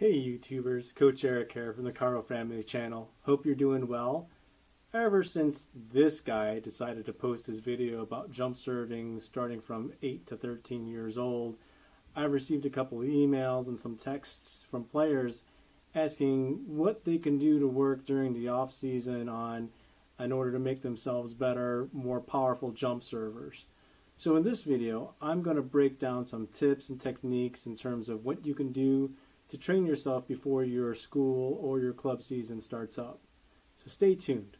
Hey YouTubers, Coach Eric here from the Caro family channel. Hope you're doing well. Ever since this guy decided to post his video about jump serving starting from 8 to 13 years old, I've received a couple of emails and some texts from players asking what they can do to work during the off season in order to make themselves better, more powerful jump servers. So in this video, I'm going to break down some tips and techniques in terms of what you can do to train yourself before your school or your club season starts up. So stay tuned.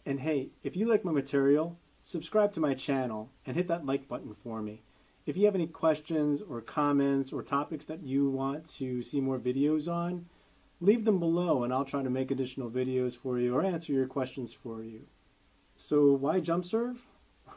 And hey, if you like my material, subscribe to my channel and hit that like button for me. If you have any questions or comments or topics that you want to see more videos on, leave them below and I'll try to make additional videos for you or answer your questions for you. So why jump serve?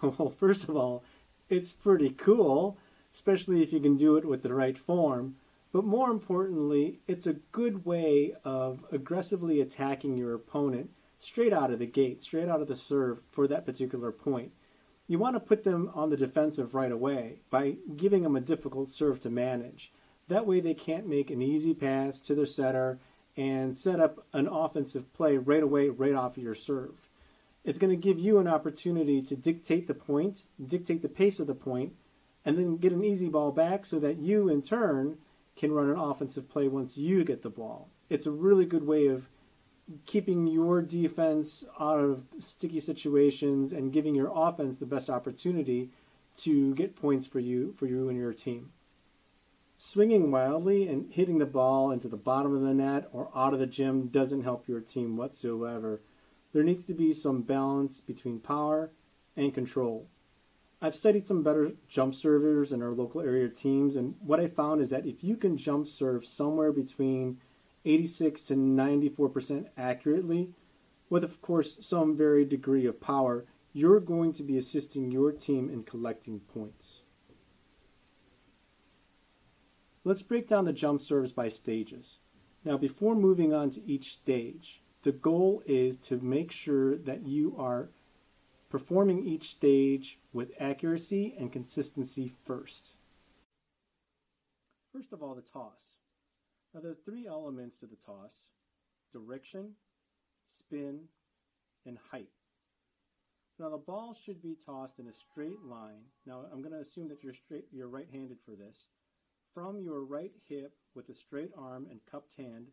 Well, first of all, it's pretty cool, especially if you can do it with the right form. But more importantly, it's a good way of aggressively attacking your opponent straight out of the gate, straight out of the serve for that particular point. You want to put them on the defensive right away by giving them a difficult serve to manage. That way they can't make an easy pass to their setter and set up an offensive play right away, right off of your serve. It's going to give you an opportunity to dictate the point, dictate the pace of the point, and then get an easy ball back so that you, in turn, can run an offensive play once you get the ball. It's a really good way of keeping your defense out of sticky situations and giving your offense the best opportunity to get points for you and your team. Swinging wildly and hitting the ball into the bottom of the net or out of the gym doesn't help your team whatsoever. There needs to be some balance between power and control. I've studied some better jump servers in our local area teams, and what I found is that if you can jump serve somewhere between 86 to 94% accurately, with of course some varied degree of power, you're going to be assisting your team in collecting points. Let's break down the jump serves by stages. Now, before moving on to each stage, the goal is to make sure that you are performing each stage with accuracy and consistency first. First of all, the toss. Now, there are three elements to the toss: direction, spin, and height. Now, the ball should be tossed in a straight line. Now, I'm going to assume that you're right-handed for this. From your right hip with a straight arm and cupped hand,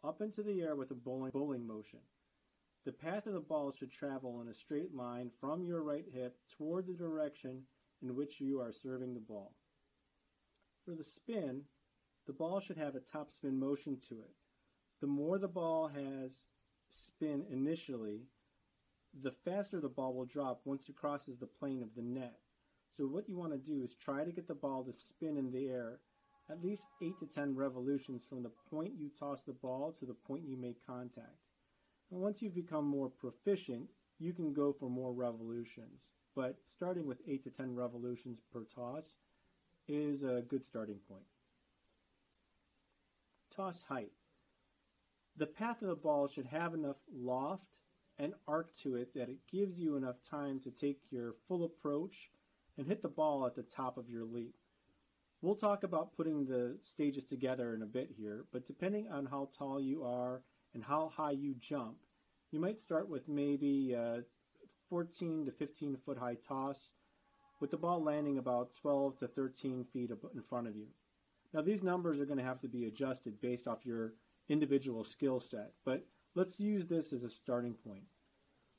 up into the air with a bowling motion. The path of the ball should travel in a straight line from your right hip toward the direction in which you are serving the ball. For the spin, the ball should have a topspin motion to it. The more the ball has spin initially, the faster the ball will drop once it crosses the plane of the net. So what you want to do is try to get the ball to spin in the air at least 8 to 10 revolutions from the point you toss the ball to the point you make contact. And once you've become more proficient, you can go for more revolutions. But starting with 8 to 10 revolutions per toss is a good starting point. Toss height. The path of the ball should have enough loft and arc to it that it gives you enough time to take your full approach and hit the ball at the top of your leap. We'll talk about putting the stages together in a bit here, but depending on how tall you are and how high you jump, you might start with maybe a 14 to 15 foot high toss with the ball landing about 12 to 13 feet in front of you. Now, these numbers are going to have to be adjusted based off your individual skill set, but let's use this as a starting point.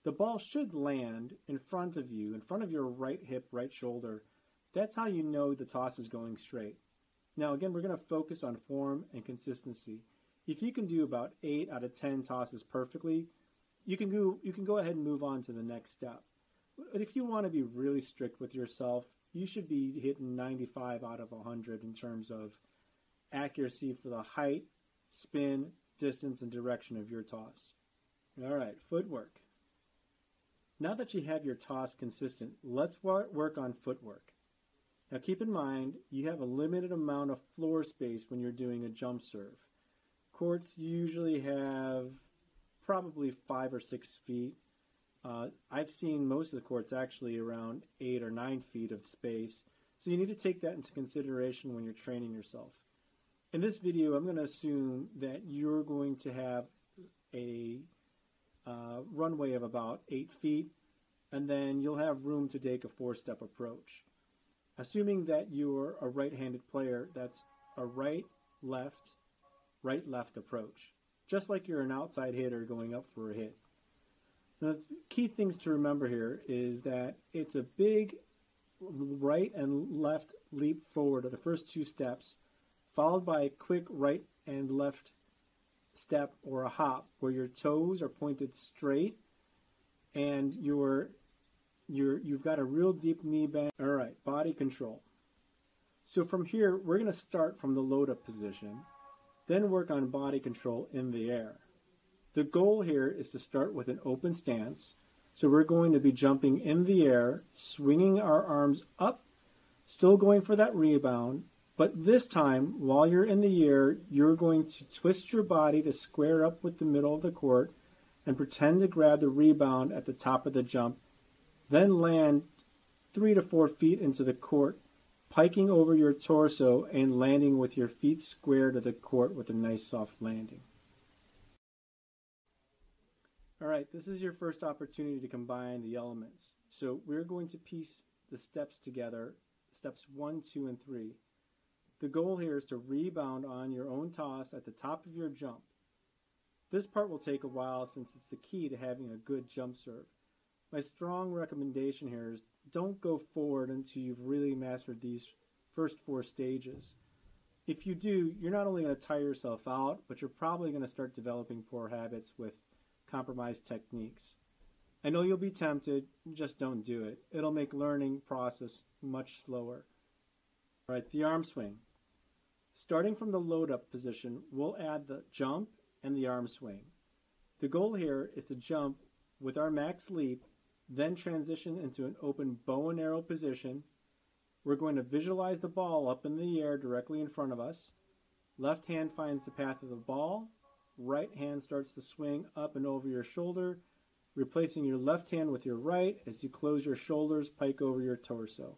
The ball should land in front of you, in front of your right hip, right shoulder. That's how you know the toss is going straight. Now, again, we're going to focus on form and consistency. If you can do about 8 out of 10 tosses perfectly, you can go ahead and move on to the next step. But if you want to be really strict with yourself, you should be hitting 95 out of 100 in terms of accuracy for the height, spin, distance, and direction of your toss. All right, footwork. Now that you have your toss consistent, let's work on footwork. Now keep in mind, you have a limited amount of floor space when you're doing a jump serve. courts usually have probably 5 or 6 feet. I've seen most of the courts actually around 8 or 9 feet of space. So you need to take that into consideration when you're training yourself. In this video, I'm going to assume that you're going to have a runway of about 8 feet, and then you'll have room to take a 4-step approach. Assuming that you're a right-handed player, that's a right-left approach, just like you're an outside hitter going up for a hit. Now, the key things to remember here is that it's a big right and left leap forward of the first 2 steps, followed by a quick right and left step or a hop where your toes are pointed straight and you've got a real deep knee bend. All right, body control. So from here, we're going to start from the load-up position, then work on body control in the air. The goal here is to start with an open stance. So we're going to be jumping in the air, swinging our arms up, still going for that rebound. But this time, while you're in the air, you're going to twist your body to square up with the middle of the court and pretend to grab the rebound at the top of the jump, then land 3 to 4 feet into the court, piking over your torso and landing with your feet square to the court with a nice soft landing. All right, this is your first opportunity to combine the elements. So we're going to piece the steps together, steps 1, 2, and 3. The goal here is to rebound on your own toss at the top of your jump. This part will take a while since it's the key to having a good jump serve. My strong recommendation here is don't go forward until you've really mastered these first 4 stages. If you do, you're not only going to tire yourself out, but you're probably going to start developing poor habits with compromised techniques. I know you'll be tempted, just don't do it. It'll make learning process much slower. All right, the arm swing. Starting from the load-up position, we'll add the jump and the arm swing. The goal here is to jump with our max leap, then transition into an open bow and arrow position. We're going to visualize the ball up in the air directly in front of us. Left hand finds the path of the ball. Right hand starts to swing up and over your shoulder, replacing your left hand with your right as you close your shoulders, pike over your torso.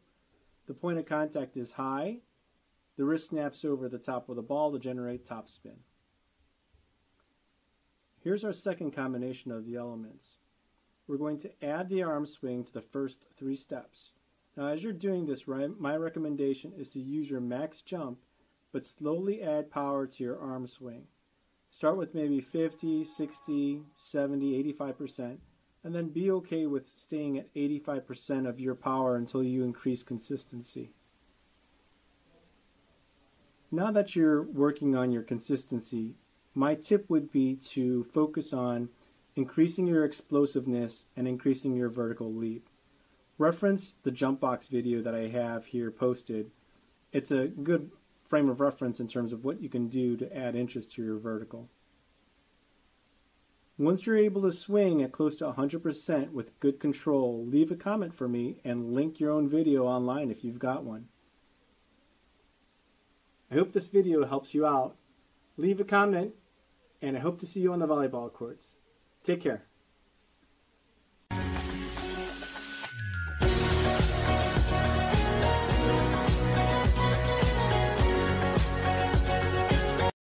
The point of contact is high. The wrist snaps over the top of the ball to generate topspin. Here's our second combination of the elements. We're going to add the arm swing to the first 3 steps. Now as you're doing this, my recommendation is to use your max jump, but slowly add power to your arm swing. Start with maybe 50, 60, 70, 85%, and then be okay with staying at 85% of your power until you increase consistency. Now that you're working on your consistency, my tip would be to focus on increasing your explosiveness and increasing your vertical leap. Reference the jump box video that I have here posted. It's a good frame of reference in terms of what you can do to add interest to your vertical. Once you're able to swing at close to 100% with good control, leave a comment for me and link your own video online if you've got one. I hope this video helps you out. Leave a comment, and I hope to see you on the volleyball courts. Take care.